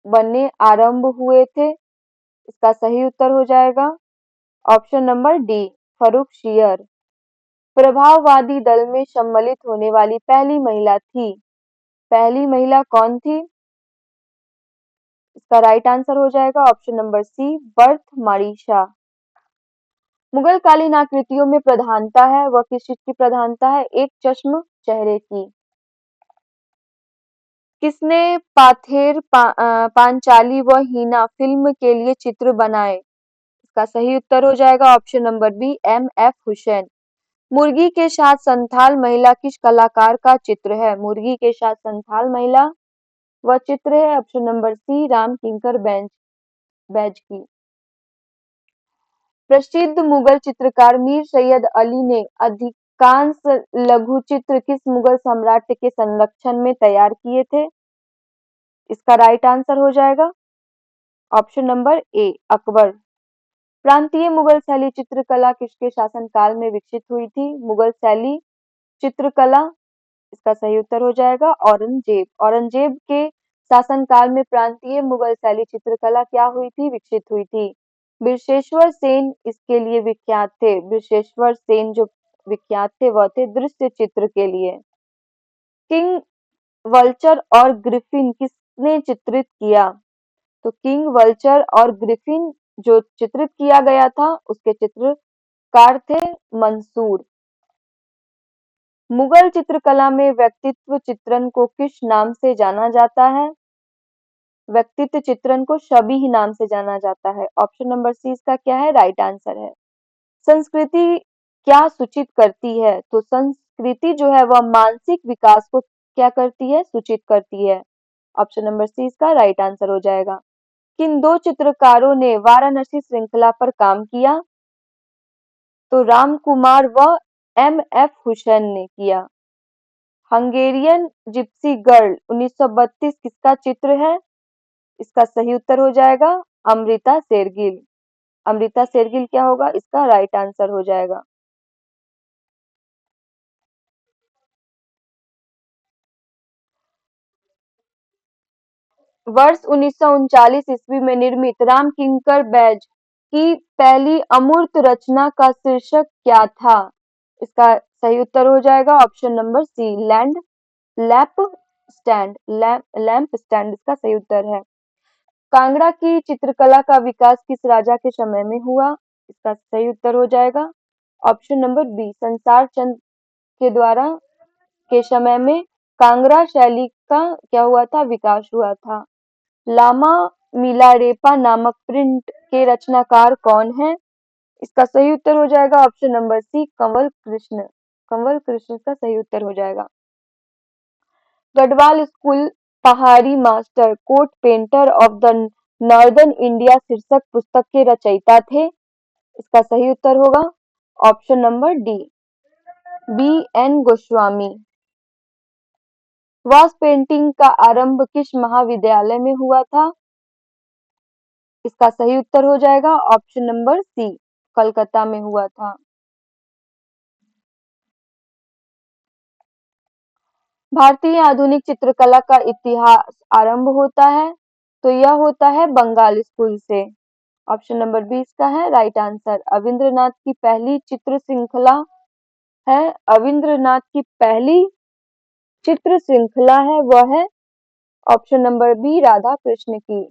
बनने आरंभ हुए थे? इसका सही उत्तर हो जाएगा ऑप्शन नंबर डी, फर्रुखसियर। प्रभाववादी दल में सम्मिलित होने वाली पहली महिला थी, पहली महिला कौन थी? इसका राइट आंसर हो जाएगा ऑप्शन नंबर सी, बर्थ मारीशा। मुगल कालीन आकृतियों में प्रधानता है, वह किस चीज की प्रधानता है? एक चश्म चेहरे की। किसने पांचाली व हीना फिल्म के लिए चित्र बनाए? इसका सही उत्तर हो जाएगा option number B, M F Hussain. मुर्गी के साथ संथाल महिला किस कलाकार का चित्र है? मुर्गी के साथ संथाल महिला वह चित्र है ऑप्शन नंबर सी, राम किंकर बैज की। प्रसिद्ध मुगल चित्रकार मीर सैयद अली ने अधिकांश लघु चित्र किस मुगल सम्राट के संरक्षण में तैयार किए थे? इसका राइट आंसर हो जाएगा ऑप्शन नंबर ए, अकबर। प्रांतीय मुगल शैली चित्रकला किसके शासनकाल में विकसित हुई थी? मुगल शैली चित्रकला, इसका सही उत्तर हो जाएगा औरंगजेब। औरंगजेब के शासनकाल में प्रांतीय मुगल शैली चित्रकला क्या हुई थी? विकसित हुई थी। बृहस्पति सेन इसके लिए विख्यात थे। बृहस्पति सेन जो विख्यात थे वह थे दृश्य चित्र के लिए। किंग वल्चर और ग्रिफिन किसने चित्रित किया? तो किंग वल्चर और ग्रिफिन जो चित्रित किया गया था उसके चित्रकार थे मंसूर। मुगल चित्रकला में व्यक्तित्व चित्रण को किस नाम से जाना जाता है? व्यक्तित्व चित्रण को छवि नाम से जाना जाता है। ऑप्शन नंबर सी इसका क्या है? राइट आंसर है। संस्कृति क्या सूचित करती है? तो संस्कृति जो है वह मानसिक विकास को क्या करती है? सूचित करती है। ऑप्शन नंबर सी इसका राइट आंसर हो जाएगा। किन दो चित्रकारों ने वाराणसी श्रृंखला पर काम किया? तो राम कुमार व एम.एफ. हुसैन ने किया। हंगेरियन जिप्सी गर्ल 1932 किसका चित्र है? इसका सही उत्तर हो जाएगा अमृता शेरगिल। अमृता शेरगिल क्या होगा? इसका राइट आंसर हो जाएगा। वर्ष 1939 ईस्वी में निर्मित राम किंकर बैज की पहली अमूर्त रचना का शीर्षक क्या था? इसका सही उत्तर हो जाएगा option number C lamp stand. Lamp stand इसका सही उत्तर है। कांगड़ा की चित्रकला का विकास किस राजा के समय में हुआ? इसका सही उत्तर हो जाएगा ऑप्शन नंबर बी संसार चंद के द्वारा के समय में कांगड़ा शैली का क्या हुआ था? विकास हुआ था। लामा मिलारेपा नामक प्रिंट के रचनाकार कौन है? इसका सही उत्तर हो जाएगा option number C Kanwal Krishna. Kanwal Krishna का सही उत्तर हो जाएगा। Garhwal school Pahari master court painter of the northern India शीर्षक पुस्तक के रचयिता थे। इसका सही उत्तर होगा option number D B N Goswamy. Wash painting का आरंभ किस महाविद्यालय में हुआ था? इसका सही उत्तर हो जाएगा ऑप्शन नंबर सी कलकत्ता में हुआ था। भारतीय आधुनिक चित्रकला का इतिहास आरंभ होता है तो यह होता है बंगाल स्कूल से। ऑप्शन नंबर बी इसका है राइट आंसर। अविंद्रनाथ की पहली चित्र श्रृंखला है अविंद्रनाथ की पहली चित्र श्रृंखला है वह है option number B Radha Krishna की।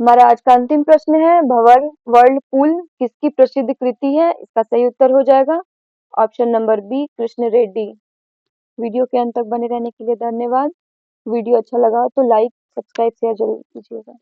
हमारा आज का अंतिम प्रश्न है भंवर वर्लपूल किसकी प्रसिद्ध कृति है? इसका सही उत्तर हो जाएगा option number B Krishna Reddy. Video के अंत तक बने रहने के लिए धन्यवाद। वीडियो अच्छा लगा तो लाइक सब्सक्राइब शेयर जरूर कीजिएगा।